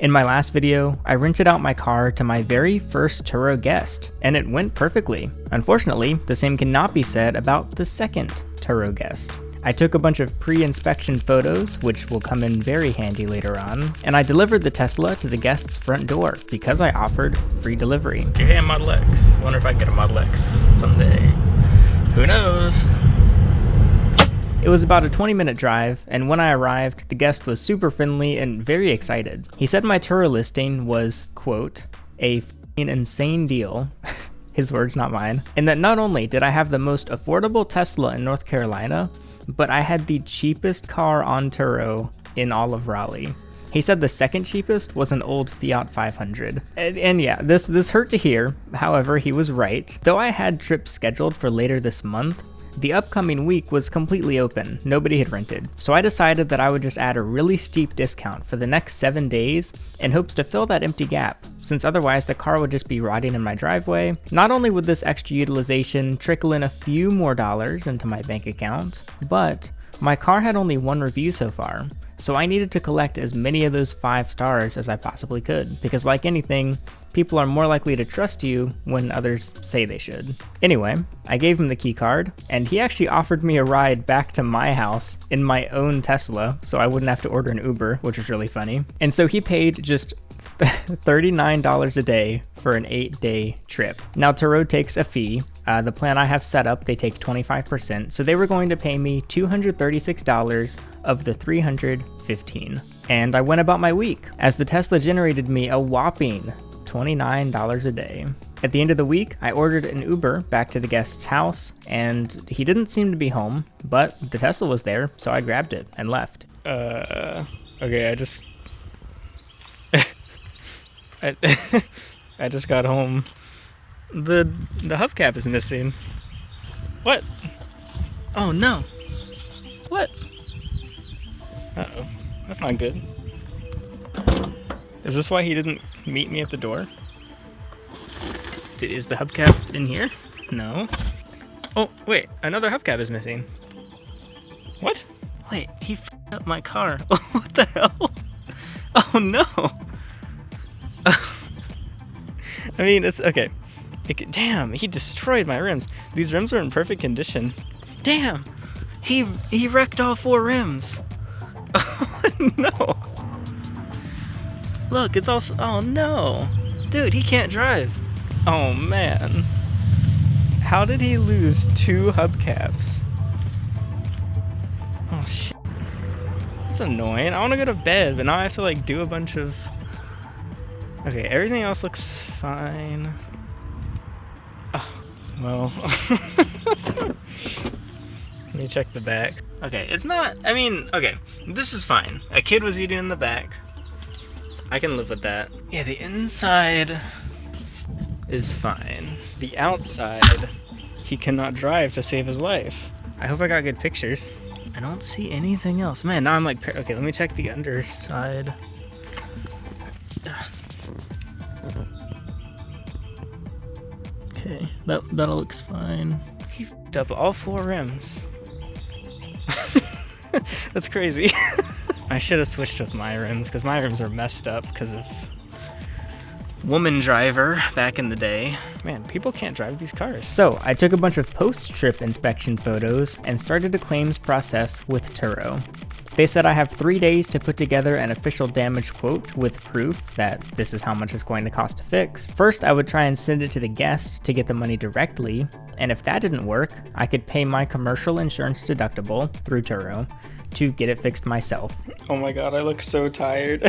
In my last video, I rented out my car to my very first Turo guest, and it went perfectly. Unfortunately, the same cannot be said about the second Turo guest. I took a bunch of pre-inspection photos, which will come in very handy later on, and I delivered the Tesla to the guest's front door because I offered free delivery. Hey, Model X. Wonder if I can get a Model X someday. Who knows? It was about a 20-minute drive, and when I arrived, the guest was super friendly and very excited. He said my Turo listing was, quote, a f***ing insane deal, his words, not mine, and that not only did I have the most affordable Tesla in North Carolina, but I had the cheapest car on Turo in all of Raleigh. He said the second cheapest was an old Fiat 500. And yeah, this hurt to hear, however, he was right. Though I had trips scheduled for later this month, the upcoming week was completely open, nobody had rented, so I decided that I would just add a really steep discount for the next 7 days in hopes to fill that empty gap, since otherwise the car would just be rotting in my driveway. Not only would this extra utilization trickle in a few more dollars into my bank account, but my car had only one review so far, so I needed to collect as many of those 5 stars as I possibly could, because like anything, people are more likely to trust you when others say they should. Anyway, I gave him the key card, and he actually offered me a ride back to my house in my own Tesla, so I wouldn't have to order an Uber, which was really funny. And so he paid just $39 a day for an 8-day trip. Now Turo takes a fee. The plan I have set up, they take 25%, so they were going to pay me $236 of the $315. And I went about my week, as the Tesla generated me a whopping $29 a day. At the end of the week, I ordered an Uber back to the guest's house, and he didn't seem to be home, but the Tesla was there, so I grabbed it and left. Okay, I just got home. The hubcap is missing. What? Oh no. What? Uh-oh. That's not good. Is this why he didn't meet me at the door? Is the hubcap in here? No. Oh, wait. Another hubcap is missing. What? Wait, he f***ed up my car. What the hell? Oh no. I mean, it's okay. Damn, he destroyed my rims. These rims are in perfect condition. Damn, he wrecked all 4 rims. Oh no. Look, it's also, oh no. Dude, he can't drive. Oh man. How did he lose 2 hubcaps? Oh shit. That's annoying. I want to go to bed, but now I have to like do a bunch of... Okay, everything else looks fine. Oh, well. Let me check the back. Okay, it's not, I mean, okay, this is fine. A kid was eating in the back. I can live with that. Yeah, the inside is fine. The outside, he cannot drive to save his life. I hope I got good pictures. I don't see anything else. Man, now I'm like, okay, let me check the underside. Okay, that looks fine. He f***ed up all 4 rims. That's crazy. I should have switched with my rims, because my rims are messed up because of woman driver back in the day. Man, people can't drive these cars. So I took a bunch of post-trip inspection photos and started a claims process with Turo. They said I have 3 days to put together an official damage quote with proof that this is how much it's going to cost to fix. First, I would try and send it to the guest to get the money directly, and if that didn't work, I could pay my commercial insurance deductible through Turo to get it fixed myself. Oh my god, I look so tired.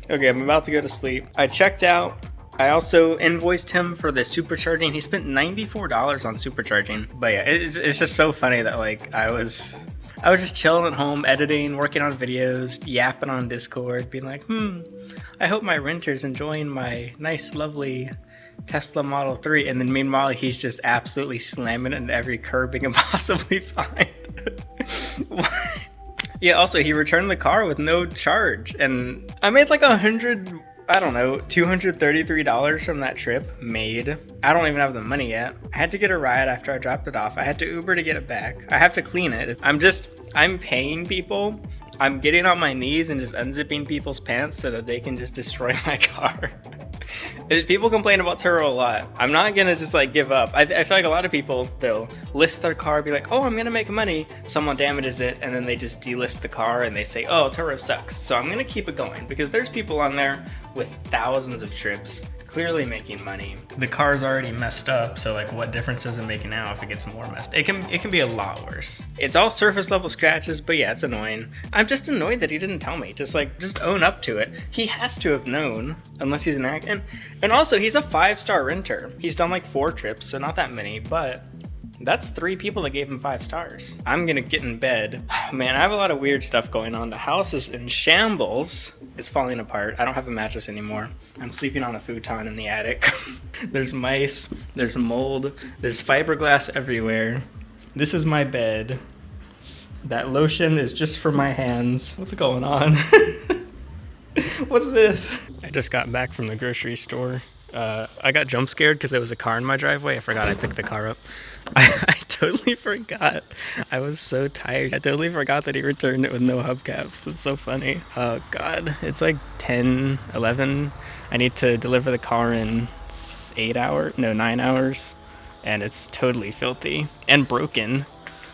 Okay, I'm about to go to sleep. I checked out. I also invoiced him for the supercharging. He spent $94 on supercharging. But yeah, it's just so funny that like I was just chilling at home, editing, working on videos, yapping on Discord, being like, I hope my renter's enjoying my nice, lovely Tesla Model 3. And then meanwhile, he's just absolutely slamming it into every curb he can possibly find. Yeah, also, he returned the car with no charge. And I made like $233 from that trip made. I don't even have the money yet. I had to get a ride after I dropped it off. I had to Uber to get it back. I have to clean it. I'm paying people I'm getting on my knees and just unzipping people's pants so that they can just destroy my car. People complain about Turo a lot. I'm not gonna just like give up. I feel like a lot of people, they'll list their car, be like, oh, I'm gonna make money. Someone damages it, and then they just delist the car and they say, oh, Turo sucks. So I'm gonna keep it going because there's people on there with thousands of trips clearly making money. The car's already messed up, so like what difference does it make now if it gets more messed? It can be a lot worse. It's all surface level scratches, but yeah, it's annoying. I'm just annoyed that he didn't tell me. Just own up to it. He has to have known, unless he's an actor. And also he's a 5-star renter. He's done like 4 trips, so not that many, but that's 3 people that gave him 5 stars. I'm gonna get in bed. Man, I have a lot of weird stuff going on. The house is in shambles. It's falling apart. I don't have a mattress anymore. I'm sleeping on a futon in the attic. There's mice, there's mold, there's fiberglass everywhere. This is my bed. That lotion is just for my hands. What's going on? What's this? I just got back from the grocery store. I got jump scared because there was a car in my driveway. I forgot I picked the car up. I totally forgot. I was so tired. I totally forgot that he returned it with no hubcaps. That's so funny. Oh God, it's like 10, 11. I need to deliver the car in 9 hours. And it's totally filthy and broken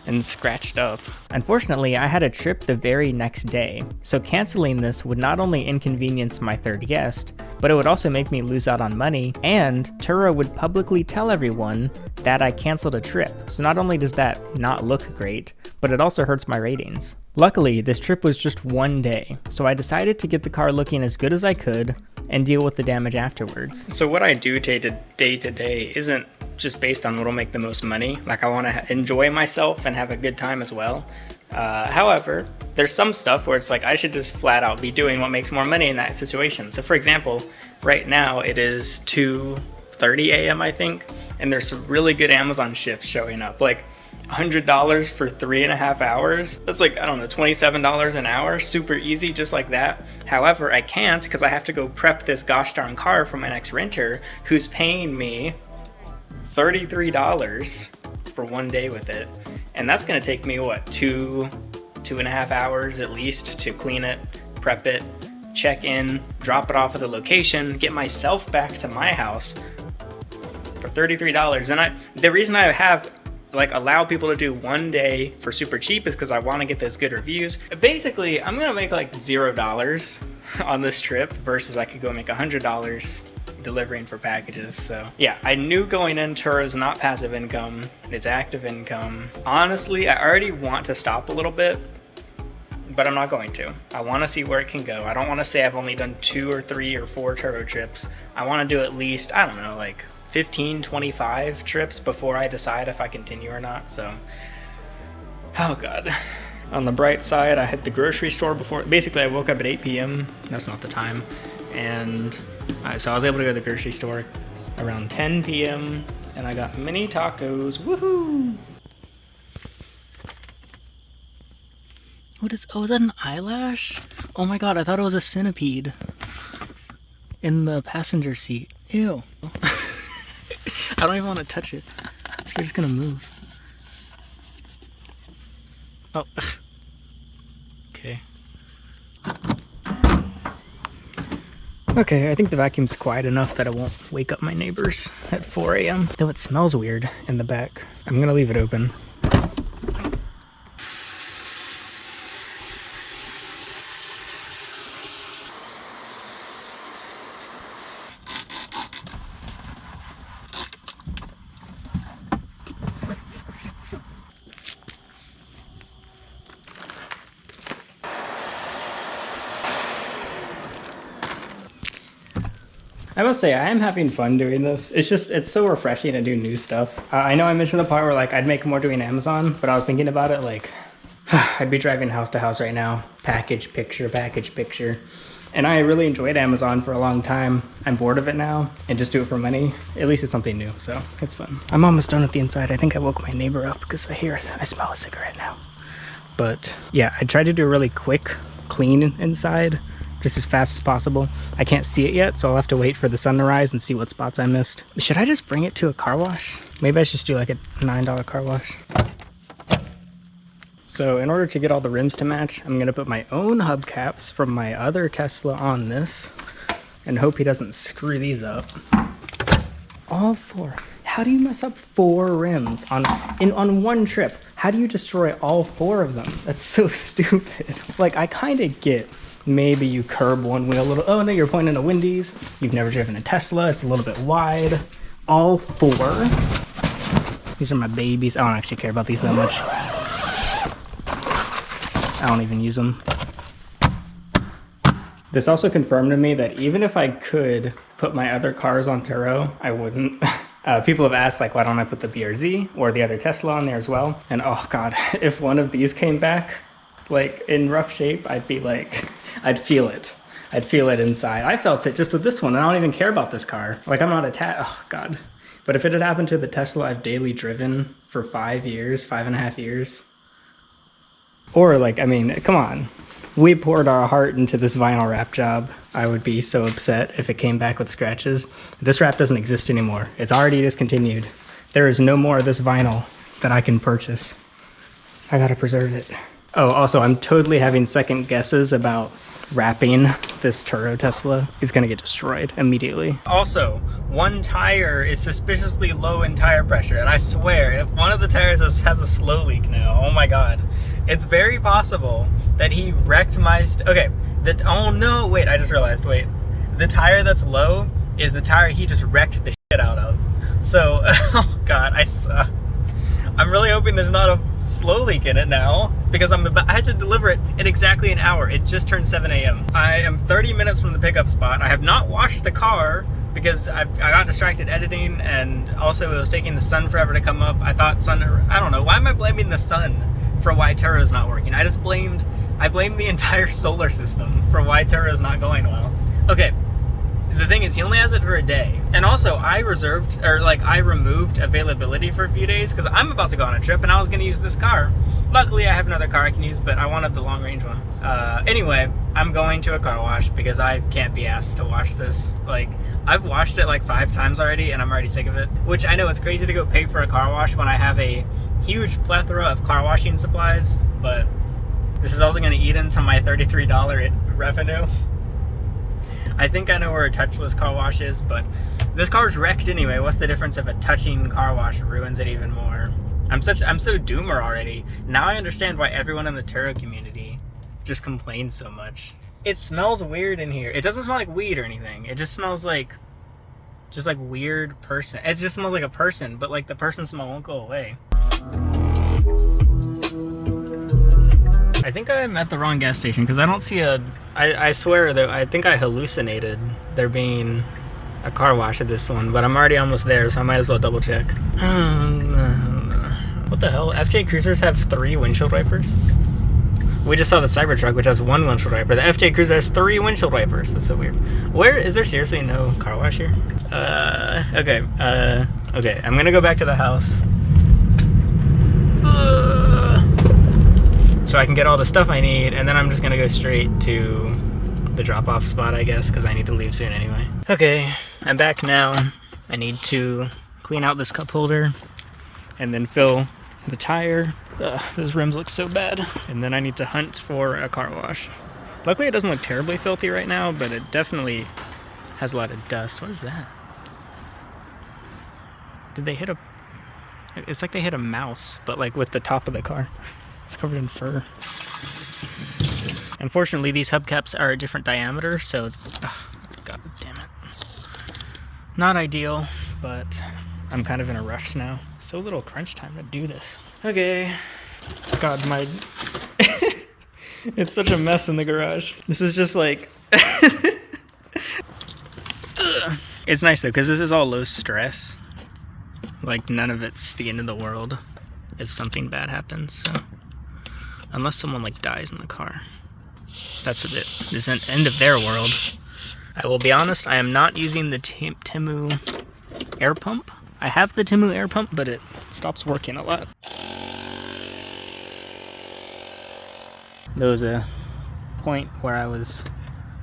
and scratched up. Unfortunately, I had a trip the very next day, so canceling this would not only inconvenience my third guest, but it would also make me lose out on money, and Turo would publicly tell everyone that I canceled a trip. So not only does that not look great, but it also hurts my ratings. Luckily, this trip was just 1 day, so I decided to get the car looking as good as I could and deal with the damage afterwards. So what I do day to day isn't just based on what'll make the most money. Like I want to enjoy myself and have a good time as well. However, there's some stuff where it's like I should just flat out be doing what makes more money in that situation. So for example, right now it is 2:30 a.m. I think, and there's some really good Amazon shifts showing up. Like $100 for 3.5 hours. That's like, I don't know, $27 an hour. Super easy, just like that. However, I can't because I have to go prep this gosh darn car for my next renter who's paying me $33 for 1 day with it. And that's gonna take me, what, 2.5 hours at least to clean it, prep it, check in, drop it off at the location, get myself back to my house for $33. And the reason I have allow people to do 1 day for super cheap is because I want to get those good reviews. Basically, I'm gonna make like $0 on this trip versus I could go make $100 delivering for packages. So yeah, I knew going in Turo is not passive income, it's active income. Honestly, I already want to stop a little bit, but I'm not going to. I want to see where it can go. I don't want to say I've only done 2 or 3 or 4 Turo trips. I want to do at least, I don't know, like 15, 25 trips before I decide if I continue or not. So, oh God. On the bright side, I hit the grocery store before. Basically, I woke up at 8 p.m. That's not the time. And so I was able to go to the grocery store around 10 p.m. and I got mini tacos. Woohoo! What is, oh, is that an eyelash? Oh my God, I thought it was a centipede in the passenger seat. Ew. I don't even want to touch it. It's just gonna move. Oh. Okay. Okay, I think the vacuum's quiet enough that it won't wake up my neighbors at 4 a.m. Though it smells weird in the back. I'm gonna leave it open. I must say, I am having fun doing this. It's so refreshing to do new stuff. I know I mentioned the part where like I'd make more doing Amazon, but I was thinking about it like, I'd be driving house to house right now. Package, picture. And I really enjoyed Amazon for a long time. I'm bored of it now and just do it for money. At least it's something new, so it's fun. I'm almost done with the inside. I think I woke my neighbor up because I smell a cigarette now. But yeah, I tried to do a really quick clean inside, just as fast as possible. I can't see it yet, so I'll have to wait for the sun to rise and see what spots I missed. Should I just bring it to a car wash? Maybe I should just do like a $9 car wash. So in order to get all the rims to match, I'm gonna put my own hubcaps from my other Tesla on this and hope he doesn't screw these up. All 4. How do you mess up 4 rims on one trip? How do you destroy all 4 of them? That's so stupid. Like, I kind of get maybe you curb one wheel a little. Oh no, you're pointing to Wendy's. You've never driven a Tesla. It's a little bit wide. All 4. These are my babies. I don't actually care about these that much. I don't even use them. This also confirmed to me that even if I could put my other cars on Turo, I wouldn't. People have asked, like, why don't I put the BRZ or the other Tesla on there as well? And oh God, if one of these came back, like, in rough shape, I'd be like, I'd feel it. I'd feel it inside. I felt it just with this one, and I don't even care about this car. Like, I'm not oh God. But if it had happened to the Tesla I've daily driven for 5 years, 5.5 years, or like, I mean, come on. We poured our heart into this vinyl wrap job. I would be so upset if it came back with scratches. This wrap doesn't exist anymore. It's already discontinued. There is no more of this vinyl that I can purchase. I gotta preserve it. Oh, also, I'm totally having second guesses about wrapping this Turo Tesla. It's gonna get destroyed immediately. Also, one tire is suspiciously low in tire pressure, and I swear, if one of the tires has a slow leak now, oh my God, it's very possible that he wrecked my oh no, wait, I just realized, wait. The tire that's low is the tire he just wrecked the shit out of. So, oh God, I'm really hoping there's not a slow leak in it now, because I had to deliver it in exactly an hour. It just turned 7 a.m. I am 30 minutes from the pickup spot. I have not washed the car because I got distracted editing, and also it was taking the sun forever to come up. I thought I don't know, why am I blaming the sun for why Turo's not working? I blamed the entire solar system for why Turo's not going well. Okay. The thing is, he only has it for a day. And also, I removed availability for a few days because I'm about to go on a trip and I was going to use this car. Luckily, I have another car I can use, but I wanted the long range one. Anyway, I'm going to a car wash because I can't be asked to wash this. Like, I've washed it like 5 times already and I'm already sick of it. Which I know it's crazy to go pay for a car wash when I have a huge plethora of car washing supplies, but this is also going to eat into my $33 revenue. I think I know where a touchless car wash is, but this car's wrecked anyway. What's the difference if a touching car wash ruins it even more? I'm so doomer already. Now I understand why everyone in the Turo community just complains so much. It smells weird in here. It doesn't smell like weed or anything. It just smells like weird person. It just smells like a person, but like the person smell won't go away. I think I'm at the wrong gas station because I don't see I swear that I think I hallucinated there being a car wash at this one, but I'm already almost there, so I might as well double check. What the hell? FJ Cruisers have 3 windshield wipers? We just saw the Cybertruck, which has 1 windshield wiper. The FJ Cruiser has 3 windshield wipers. That's so weird. Where is there seriously no car wash here? Okay. Okay, I'm gonna go back to the house. So I can get all the stuff I need, and then I'm just gonna go straight to the drop-off spot, I guess, because I need to leave soon anyway. Okay, I'm back now. I need to clean out this cup holder and then fill the tire. Those rims look so bad. And then I need to hunt for a car wash. Luckily it doesn't look terribly filthy right now, but it definitely has a lot of dust. What is that? Did they hit it's like they hit a mouse, but like with the top of the car. It's covered in fur. Unfortunately, these hubcaps are a different diameter, so god damn it. Not ideal, but I'm kind of in a rush now. So little crunch time to do this. Okay. God, it's such a mess in the garage. This is just like It's nice though, because this is all low stress. Like, none of it's the end of the world if something bad happens, so. Unless someone, like, dies in the car. That's a bit. This is the end of their world. I will be honest, I am not using the Temu air pump. I have the Temu air pump, but it stops working a lot. There was a point where I was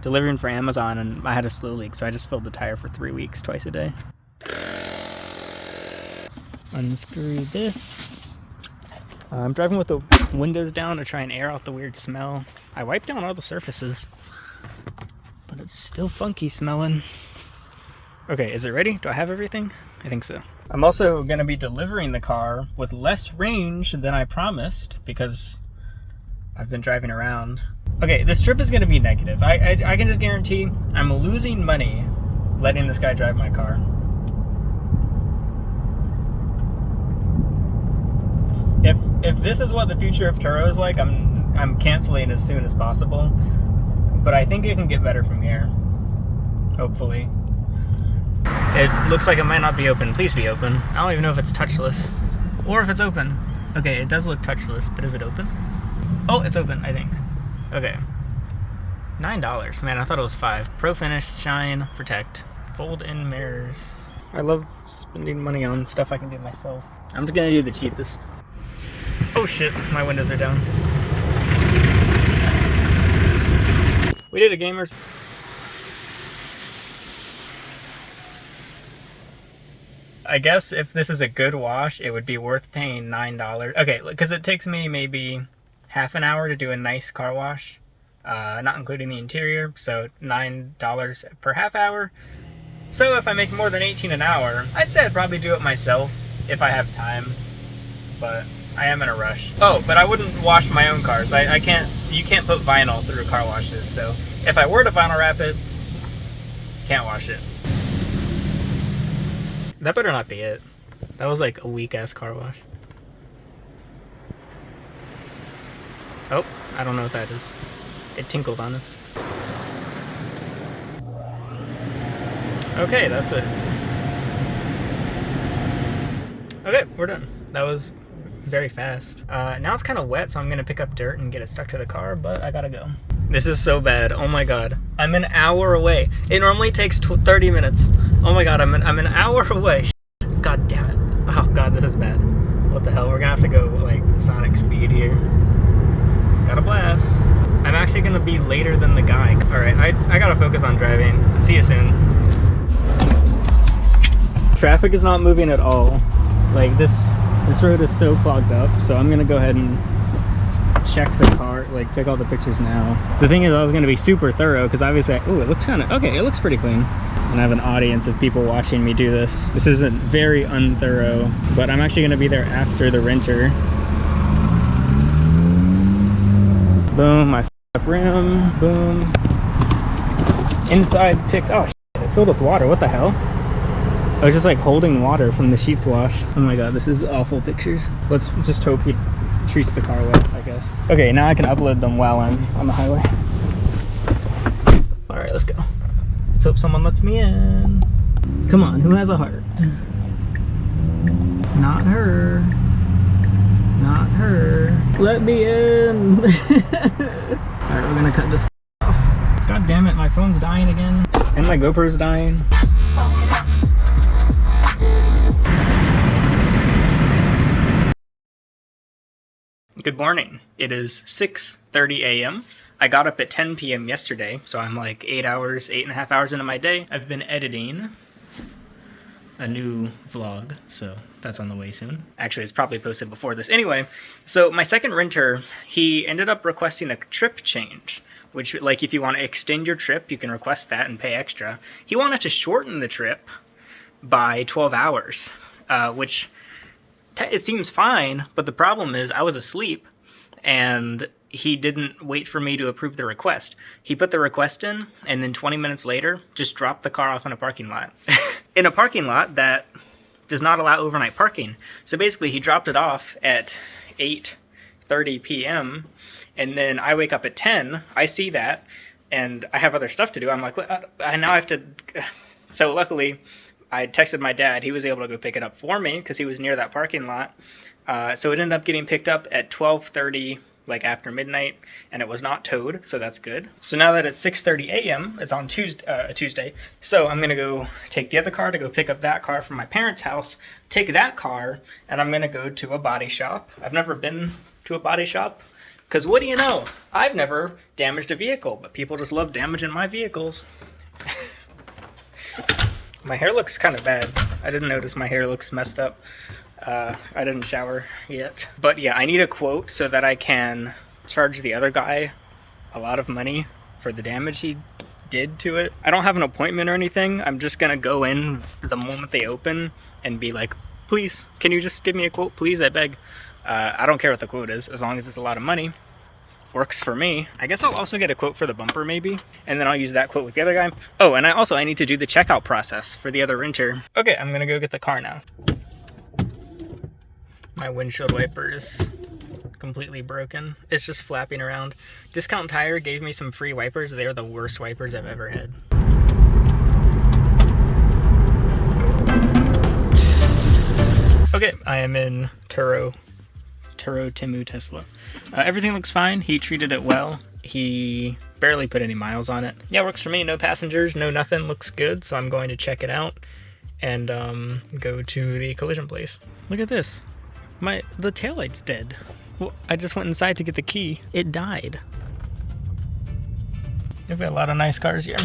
delivering for Amazon and I had a slow leak, so I just filled the tire for 3 weeks, twice a day. Unscrew this. I'm driving with the windows down to try and air out the weird smell. I wiped down all the surfaces, but it's still funky smelling. Okay, is it ready? Do I have everything? I think so. I'm also gonna be delivering the car with less range than I promised because I've been driving around. Okay, this trip is gonna be negative. I can just guarantee I'm losing money letting this guy drive my car. If this is what the future of Turo is like, I'm canceling as soon as possible. But I think it can get better from here. Hopefully. It looks like it might not be open. Please be open. I don't even know if it's touchless. Or if it's open. Okay, it does look touchless, but is it open? Oh, it's open, I think. Okay. $9. Man, I thought it was $5. Pro Finish, Shine, Protect. Fold-in mirrors. I love spending money on stuff I can do myself. I'm just gonna do the cheapest. Oh shit, my windows are down. We did it, gamers. I guess if this is a good wash, it would be worth paying $9. Okay, because it takes me maybe half an hour to do a nice car wash, not including the interior, so $9 per half hour. So if I make more than 18 an hour, I'd say I'd probably do it myself if I have time, but I am in a rush. Oh, but I wouldn't wash my own cars. I can't, you can't put vinyl through car washes, so if I were to vinyl wrap it, can't wash it. That better not be it. That was like a weak-ass car wash. Oh, I don't know what that is. It tinkled on us. Okay, that's it. Okay, we're done. That was very fast. Now it's kind of wet, so I'm gonna pick up dirt and get it stuck to the car, but I gotta go. This is so bad. Oh my god. I'm an hour away. It normally takes 30 minutes. Oh my god, I'm an hour away. God damn it. Oh god, this is bad. What the hell? We're gonna have to go like Sonic speed here. Got a blast. I'm actually gonna be later than the guy. Alright, I gotta focus on driving. See you soon. Traffic is not moving at all. Like this road is so clogged up, so I'm gonna go ahead and check the car, like take all the pictures now. The thing is, I was gonna be super thorough because obviously, oh, it looks kind of, okay, it looks pretty clean. And I have an audience of people watching me do this. This isn't very unthorough, but I'm actually gonna be there after the renter. Boom, I f***ed up rim, boom. Inside pics, oh shit, it filled with water, what the hell? I was just like holding water from the sheets wash. Oh my god, this is awful pictures. Let's just hope he treats the car well, I guess. Okay, now I can upload them while I'm on the highway. All right, let's go. Let's hope someone lets me in. Come on, who has a heart? Not her. Not her. Let me in. All right, we're gonna cut this off. God damn it, my phone's dying again. And my GoPro's dying. Good morning. It is 6:30 a.m. I got up at 10 p.m. yesterday, so I'm like 8.5 hours into my day. I've been editing a new vlog, so that's on the way soon. Actually, it's probably posted before this. Anyway, so my second renter, he ended up requesting a trip change, which, like, if you want to extend your trip, you can request that and pay extra. He wanted to shorten the trip by 12 hours, which it seems fine, but the problem is I was asleep and he didn't wait for me to approve the request. He put the request in and then 20 minutes later just dropped the car off in a parking lot. In a parking lot that does not allow overnight parking. So basically he dropped it off at 8:30 p.m. and then I wake up at 10, I see that, and I have other stuff to do. I'm like, what? I now have to... So luckily, I texted my dad. He was able to go pick it up for me because he was near that parking lot. So it ended up getting picked up at 12:30, like after midnight, and it was not towed, so that's good. So now that it's 6:30 a.m., it's on Tuesday, so I'm going to go take the other car to go pick up that car from my parents' house, take that car, and I'm going to go to a body shop. I've never been to a body shop, because what do you know? I've never damaged a vehicle, but people just love damaging my vehicles. My hair looks kind of bad. I didn't notice my hair looks messed up. I didn't shower yet. But yeah, I need a quote so that I can charge the other guy a lot of money for the damage he did to it. I don't have an appointment or anything. I'm just gonna go in the moment they open and be like, please, can you just give me a quote, please? I beg. I don't care what the quote is, as long as it's a lot of money. Works for me. I guess I'll also get a quote for the bumper maybe, and then I'll use that quote with the other guy. Oh, and I need to do the checkout process for the other renter. Okay, I'm gonna go get the car now. My windshield wiper is completely broken. It's just flapping around. Discount Tire gave me some free wipers. They're the worst wipers I've ever had. Okay, I am in Turo Timu Tesla. Everything looks fine. He treated it well. He barely put any miles on it. Yeah, works for me. No passengers, no nothing. Looks good. So I'm going to check it out and go to the collision place. Look at this. The taillight's dead. Well, I just went inside to get the key. It died. We've got a lot of nice cars here.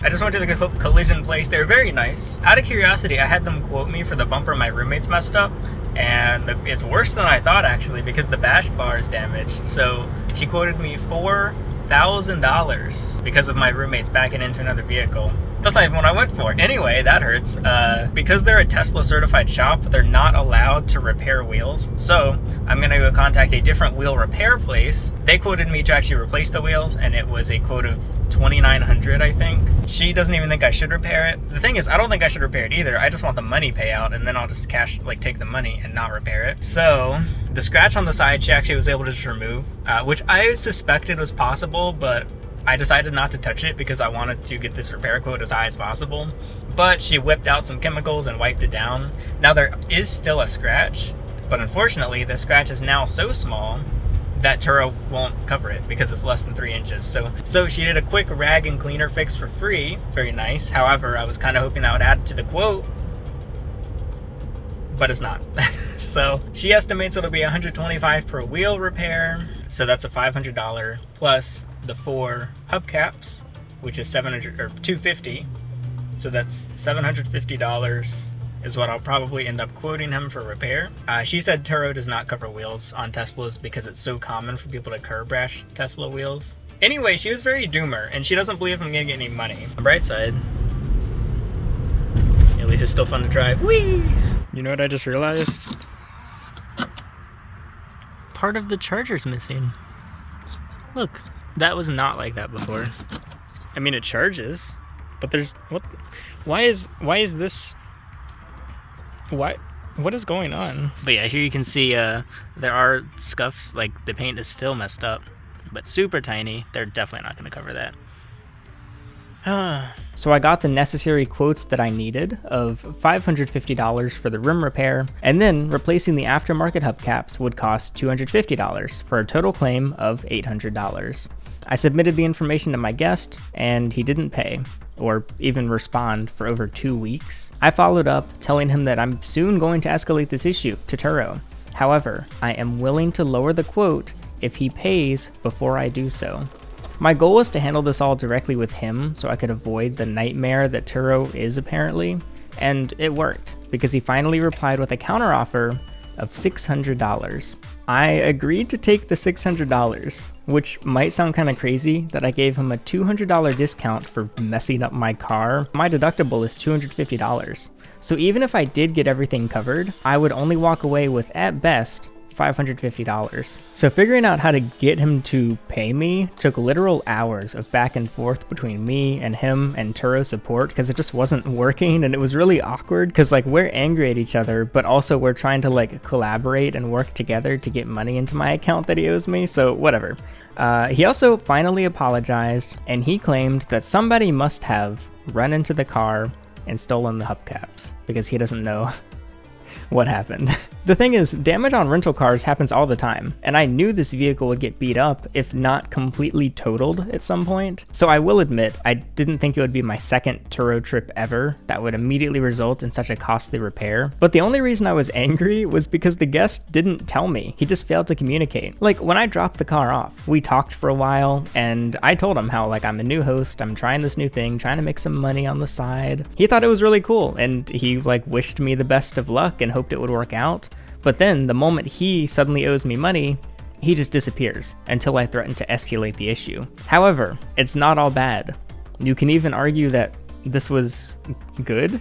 I just went to the collision place. They were very nice. Out of curiosity, I had them quote me for the bumper my roommates messed up. And it's worse than I thought, actually, because the bash bar is damaged. So she quoted me $4,000 because of my roommates backing into another vehicle. That's not even what I went for. Anyway, that hurts. Because they're a Tesla certified shop, they're not allowed to repair wheels. So I'm gonna go contact a different wheel repair place. They quoted me to actually replace the wheels, and it was a quote of $2,900, I think. She doesn't even think I should repair it. The thing is, I don't think I should repair it either. I just want the money payout, and then I'll just take the money and not repair it. So the scratch on the side, she actually was able to just remove, which I suspected was possible, but I decided not to touch it because I wanted to get this repair quote as high as possible. But she whipped out some chemicals and wiped it down. Now there is still a scratch, but unfortunately the scratch is now so small that Turo won't cover it because it's less than 3 inches. So she did a quick rag and cleaner fix for free. Very nice. However, I was kind of hoping that would add to the quote, but it's not. So she estimates it'll be $125 per wheel repair. So that's a $500 plus the 4 hubcaps, which is $250. So that's $750 is what I'll probably end up quoting him for repair. She said Turo does not cover wheels on Teslas because it's so common for people to curb rash Tesla wheels. Anyway, she was very doomer, and she doesn't believe I'm gonna get any money. On the bright side, at least it's still fun to drive. Whee! You know what I just realized? Part of the charger's missing. Look, that was not like that before. I mean, it charges, but there's what is what is going on? But yeah, here you can see there are scuffs, like the paint is still messed up, but super tiny. They're definitely not going to cover that. So I got the necessary quotes that I needed of $550 for the rim repair, and then replacing the aftermarket hubcaps would cost $250 for a total claim of $800. I submitted the information to my guest, and he didn't pay, or even respond for over 2 weeks. I followed up, telling him that I'm soon going to escalate this issue to Turo. However, I am willing to lower the quote if he pays before I do so. My goal was to handle this all directly with him so I could avoid the nightmare that Turo is apparently, and it worked because he finally replied with a counteroffer of $600. I agreed to take the $600, which might sound kind of crazy that I gave him a $200 discount for messing up my car. My deductible is $250. So even if I did get everything covered, I would only walk away with, at best, $550. So figuring out how to get him to pay me took literal hours of back and forth between me and him and Turo support because it just wasn't working, and it was really awkward because like we're angry at each other, but also we're trying to like collaborate and work together to get money into my account that he owes me, so whatever. He also finally apologized, and he claimed that somebody must have run into the car and stolen the hubcaps because he doesn't know what happened. The thing is, damage on rental cars happens all the time, and I knew this vehicle would get beat up if not completely totaled at some point. So I will admit, I didn't think it would be my second Turo trip ever that would immediately result in such a costly repair. But the only reason I was angry was because the guest didn't tell me. He just failed to communicate. Like, when I dropped the car off, we talked for a while, and I told him how, like, I'm a new host, I'm trying this new thing, trying to make some money on the side. He thought it was really cool, and he, like, wished me the best of luck and hoped it would work out. But then, the moment he suddenly owes me money, he just disappears until I threaten to escalate the issue. However, it's not all bad. You can even argue that this was good.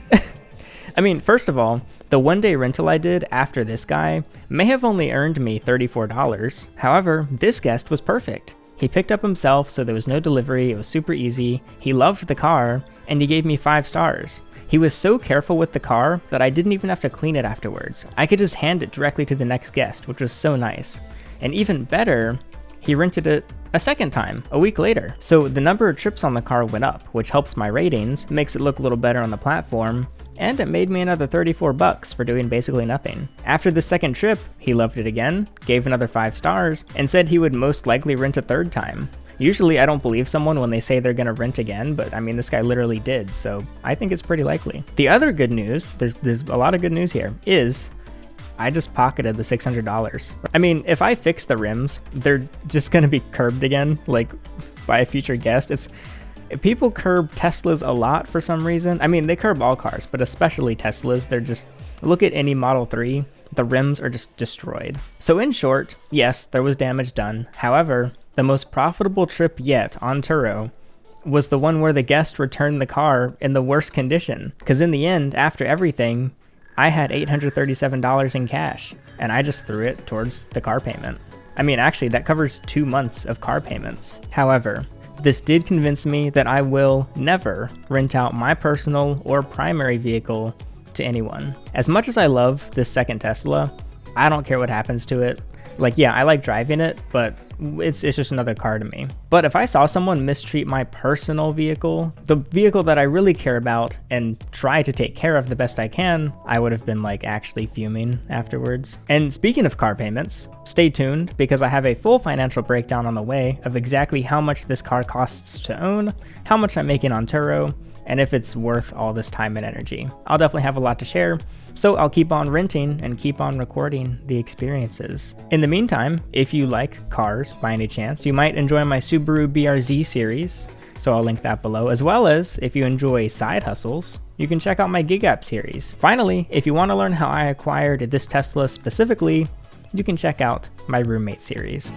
I mean, first of all, the one-day rental I did after this guy may have only earned me $34. However, this guest was perfect. He picked up himself, so there was no delivery, it was super easy, he loved the car, and he gave me 5 stars. He was so careful with the car that I didn't even have to clean it afterwards. I could just hand it directly to the next guest, which was so nice. And even better, he rented it a second time, a week later. So the number of trips on the car went up, which helps my ratings, makes it look a little better on the platform, and it made me another $34 for doing basically nothing. After the second trip, he loved it again, gave another 5 stars, and said he would most likely rent a third time. Usually I don't believe someone when they say they're gonna rent again, but I mean, this guy literally did, so I think it's pretty likely. The other good news, there's a lot of good news here, is I just pocketed the $600. I mean, if I fix the rims, they're just gonna be curbed again, like by a future guest. People curb Teslas a lot for some reason. I mean, they curb all cars, but especially Teslas. They're just, look at any Model 3, the rims are just destroyed. So in short, yes, there was damage done. However, the most profitable trip yet on Turo was the one where the guest returned the car in the worst condition. Because in the end, after everything, I had $837 in cash, and I just threw it towards the car payment. I mean, actually, that covers 2 months of car payments. However, this did convince me that I will never rent out my personal or primary vehicle to anyone. As much as I love this second Tesla, I don't care what happens to it. Like, yeah, I like driving it, but it's just another car to me. But if I saw someone mistreat my personal vehicle, the vehicle that I really care about and try to take care of the best I can, I would have been like actually fuming afterwards. And speaking of car payments, stay tuned because I have a full financial breakdown on the way of exactly how much this car costs to own, how much I'm making on Turo, and if it's worth all this time and energy. I'll definitely have a lot to share, so I'll keep on renting and keep on recording the experiences. In the meantime, if you like cars by any chance, you might enjoy my Subaru BRZ series, so I'll link that below, as well as if you enjoy side hustles, you can check out my Gig App series. Finally, if you want to learn how I acquired this Tesla specifically, you can check out my roommate series.